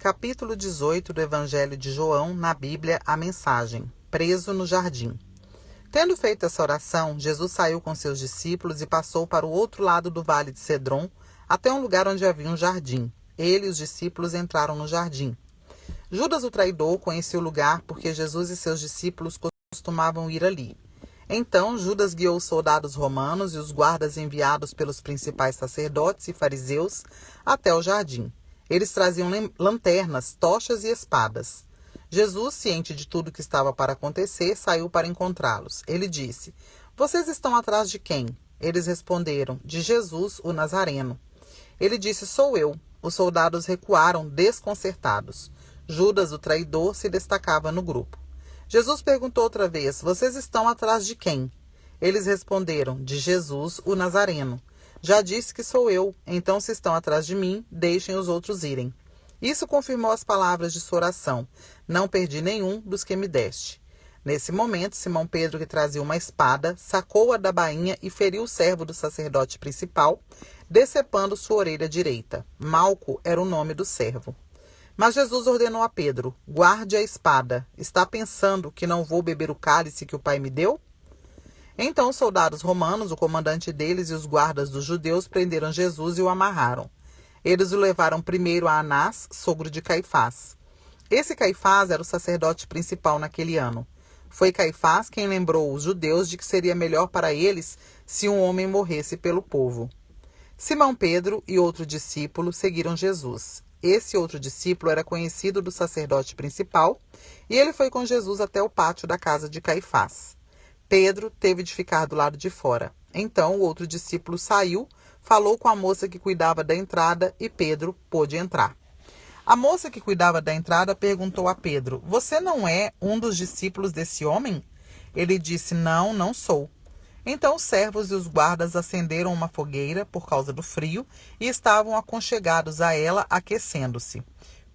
Capítulo 18 do Evangelho de João, na Bíblia, a mensagem: preso no jardim. Tendo feito essa oração, Jesus saiu com seus discípulos e passou para o outro lado do vale de Cedron, até um lugar onde havia um jardim. Ele e os discípulos entraram no jardim. Judas, o traidor, conhecia o lugar porque Jesus e seus discípulos costumavam ir ali. Então Judas guiou os soldados romanos e os guardas enviados pelos principais sacerdotes e fariseus até o jardim. Eles traziam lanternas, tochas e espadas. Jesus, ciente de tudo que estava para acontecer, saiu para encontrá-los. Ele disse: "Vocês estão atrás de quem?" Eles responderam: "De Jesus, o Nazareno." Ele disse: "Sou eu." Os soldados recuaram, desconcertados. Judas, o traidor, se destacava no grupo. Jesus perguntou outra vez: "Vocês estão atrás de quem?" Eles responderam: "De Jesus, o Nazareno." "Já disse que sou eu, então se estão atrás de mim, deixem os outros irem." Isso confirmou as palavras de sua oração: "Não perdi nenhum dos que me deste." Nesse momento, Simão Pedro, que trazia uma espada, sacou-a da bainha e feriu o servo do sacerdote principal, decepando sua orelha direita. Malco era o nome do servo. Mas Jesus ordenou a Pedro: "Guarde a espada. Está pensando que não vou beber o cálice que o Pai me deu?" Então os soldados romanos, o comandante deles e os guardas dos judeus prenderam Jesus e o amarraram. Eles o levaram primeiro a Anás, sogro de Caifás. Esse Caifás era o sacerdote principal naquele ano. Foi Caifás quem lembrou os judeus de que seria melhor para eles se um homem morresse pelo povo. Simão Pedro e outro discípulo seguiram Jesus. Esse outro discípulo era conhecido do sacerdote principal e ele foi com Jesus até o pátio da casa de Caifás. Pedro teve de ficar do lado de fora. Então o outro discípulo saiu, falou com a moça que cuidava da entrada e Pedro pôde entrar. A moça que cuidava da entrada perguntou a Pedro: "Você não é um dos discípulos desse homem?" Ele disse: "Não, não sou." Então os servos e os guardas acenderam uma fogueira por causa do frio e estavam aconchegados a ela, aquecendo-se.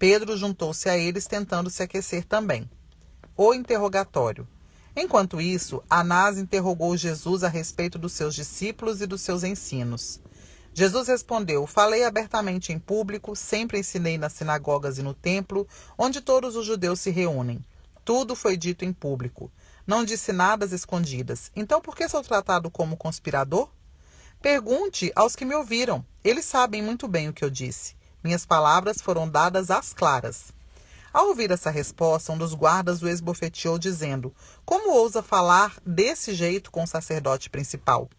Pedro juntou-se a eles, tentando se aquecer também. O interrogatório. Enquanto isso, Anás interrogou Jesus a respeito dos seus discípulos e dos seus ensinos. Jesus respondeu: "Falei abertamente em público, sempre ensinei nas sinagogas e no templo, onde todos os judeus se reúnem. Tudo foi dito em público. Não disse nada às escondidas. Então por que sou tratado como conspirador? Pergunte aos que me ouviram. Eles sabem muito bem o que eu disse. Minhas palavras foram dadas às claras." Ao ouvir essa resposta, um dos guardas o esbofeteou, dizendo: "Como ousa falar desse jeito com o sacerdote principal?"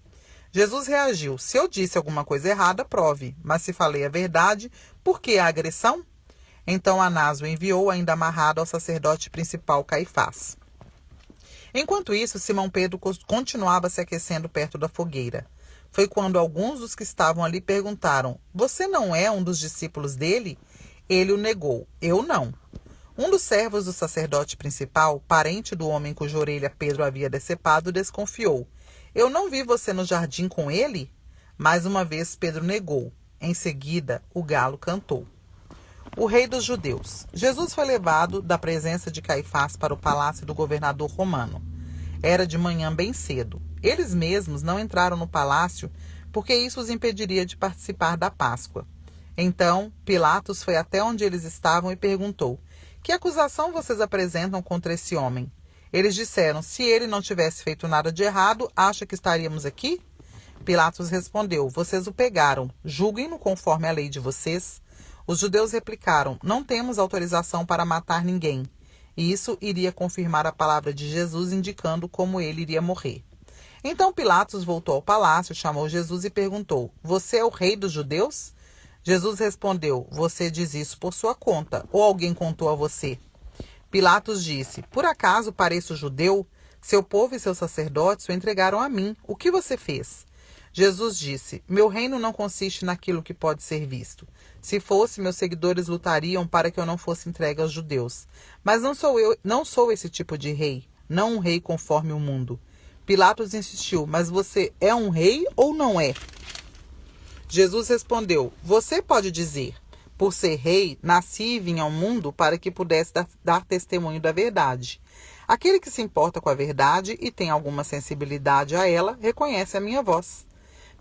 Jesus reagiu: "Se eu disse alguma coisa errada, prove. Mas se falei a verdade, por que a agressão?" Então Anás o enviou, ainda amarrado, ao sacerdote principal Caifás. Enquanto isso, Simão Pedro continuava se aquecendo perto da fogueira. Foi quando alguns dos que estavam ali perguntaram: "Você não é um dos discípulos dele?" Ele o negou: "Eu não." Um dos servos do sacerdote principal, parente do homem cuja orelha Pedro havia decepado, desconfiou: "Eu não vi você no jardim com ele?" Mais uma vez Pedro negou. Em seguida, o galo cantou. O rei dos judeus. Jesus foi levado da presença de Caifás para o palácio do governador romano. Era de manhã bem cedo. Eles mesmos não entraram no palácio porque isso os impediria de participar da Páscoa. Então, Pilatos foi até onde eles estavam e perguntou: "Que acusação vocês apresentam contra esse homem?" Eles disseram: "Se ele não tivesse feito nada de errado, acha que estaríamos aqui?" Pilatos respondeu: "Vocês o pegaram. Julguem-no conforme a lei de vocês." Os judeus replicaram: "Não temos autorização para matar ninguém." E isso iria confirmar a palavra de Jesus, indicando como ele iria morrer. Então Pilatos voltou ao palácio, chamou Jesus e perguntou: "Você é o rei dos judeus?" Jesus respondeu: "Você diz isso por sua conta, ou alguém contou a você?" Pilatos disse: "Por acaso pareço judeu? Seu povo e seus sacerdotes o entregaram a mim. O que você fez?" Jesus disse: "Meu reino não consiste naquilo que pode ser visto. Se fosse, meus seguidores lutariam para que eu não fosse entregue aos judeus. Mas não sou esse tipo de rei, não um rei conforme o mundo." Pilatos insistiu: "Mas você é um rei ou não é?" Jesus respondeu: "Você pode dizer: por ser rei, nasci e vim ao mundo para que pudesse dar testemunho da verdade. Aquele que se importa com a verdade e tem alguma sensibilidade a ela, reconhece a minha voz."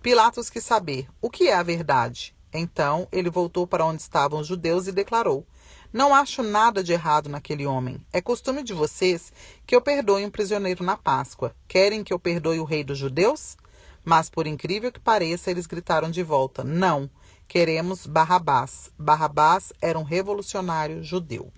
Pilatos quis saber: "O que é a verdade?" Então ele voltou para onde estavam os judeus e declarou: Não acho nada de errado naquele homem. É costume de vocês que eu perdoe um prisioneiro na Páscoa. Querem que eu perdoe o rei dos judeus? Mas, por incrível que pareça, eles gritaram de volta: não, queremos Barrabás. Barrabás era um revolucionário judeu.